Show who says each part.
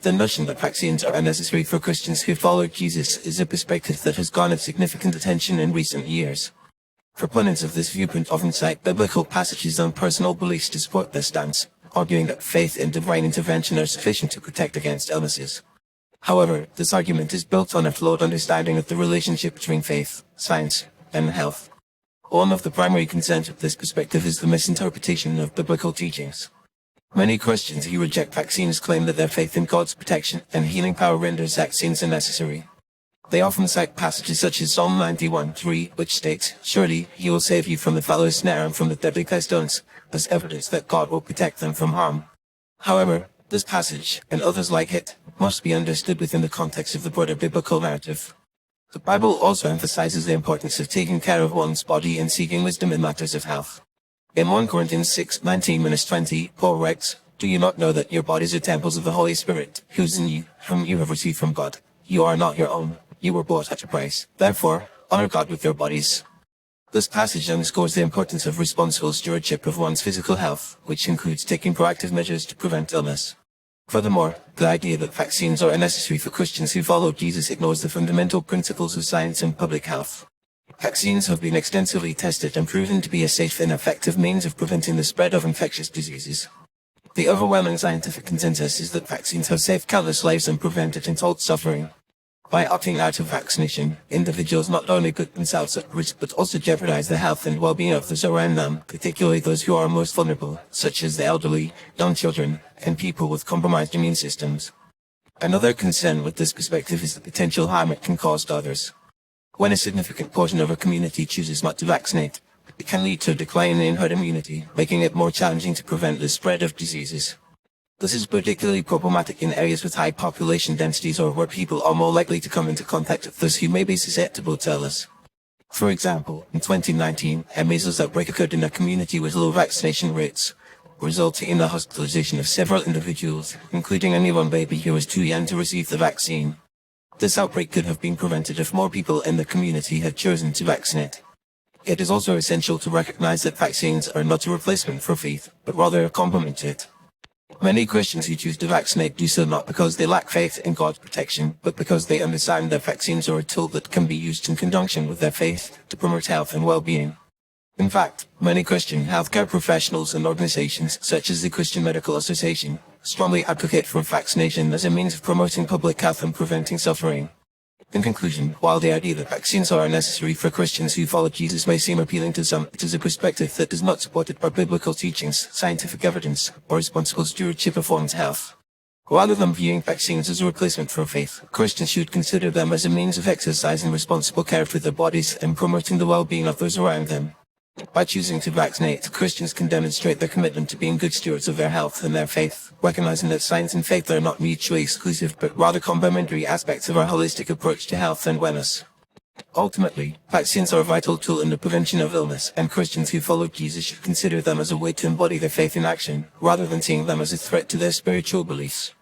Speaker 1: The notion that vaccines are unnecessary for Christians who follow Jesus is a perspective that has garnered significant attention in recent years. Proponents of this viewpoint often cite biblical passages on personal beliefs to support their stance, arguing that faith and divine intervention are sufficient to protect against illnesses. However, this argument is built on a flawed understanding of the relationship between faith, science, and health. One of the primary concerns of this perspective is the misinterpretation of biblical teachings. Many Christians who reject vaccines claim that their faith in God's protection and healing power renders vaccines unnecessary. They often cite passages such as Psalm 91:3, which states, "Surely he will save you from the fowler's snare and from the deadly pestilence," as evidence that God will protect them from harm. However, this passage, and others like it, must be understood within the context of the broader biblical narrative. The Bible also emphasizes the importance of taking care of one's body and seeking wisdom in matters of health. In 1 Corinthians 6:19-20, Paul writes, "Do you not know that your bodies are temples of the Holy Spirit, who is in you, whom you have received from God? You are not your own. You were bought at a price. Therefore, honor God with your bodies." This passage underscores the importance of responsible stewardship of one's physical health, which includes taking proactive measures to prevent illness. Furthermore, the idea that vaccines are unnecessary for Christians who follow Jesus ignores the fundamental principles of science and public health. Vaccines have been extensively tested and proven to be a safe and effective means of preventing the spread of infectious diseases. The overwhelming scientific consensus is that vaccines have saved countless lives and prevented untold suffering. By opting out of vaccination, individuals not only put themselves at risk but also jeopardize the health and well-being of those around them, particularly those who are most vulnerable, such as the elderly, young children, and people with compromised immune systems. Another concern with this perspective is the potential harm it can cause to others. When a significant portion of a community chooses not to vaccinate, it can lead to a decline in herd immunity, making it more challenging to prevent the spread of diseases. This is particularly problematic in areas with high population densities or where people are more likely to come into contact with those who may be susceptible to illness. For example, in 2019, a measles outbreak occurred in a community with low vaccination rates, resulting in the hospitalization of several individuals, including a newborn baby who was too young to receive the vaccine. This outbreak could have been prevented if more people in the community had chosen to vaccinate. It is also essential to recognize that vaccines are not a replacement for faith, but rather a complement to it. Many Christians who choose to vaccinate do so not because they lack faith in God's protection, but because they understand that vaccines are a tool that can be used in conjunction with their faith to promote health and well-being. In fact, many Christian healthcare professionals and organizations, such as the Christian Medical Association, strongly advocate for vaccination as a means of promoting public health and preventing suffering. In conclusion, while the idea that vaccines are unnecessary for Christians who follow Jesus may seem appealing to some, it is a perspective that is not supported by biblical teachings, scientific evidence, or responsible stewardship of one's health. Rather than viewing vaccines as a replacement for faith, Christians should consider them as a means of exercising responsible care for their bodies and promoting the well-being of those around them. By choosing to vaccinate, Christians can demonstrate their commitment to being good stewards of their health and their faith, recognizing that science and faith are not mutually exclusive but rather complementary aspects of our holistic approach to health and wellness. Ultimately, vaccines are a vital tool in the prevention of illness, and Christians who follow Jesus should consider them as a way to embody their faith in action, rather than seeing them as a threat to their spiritual beliefs.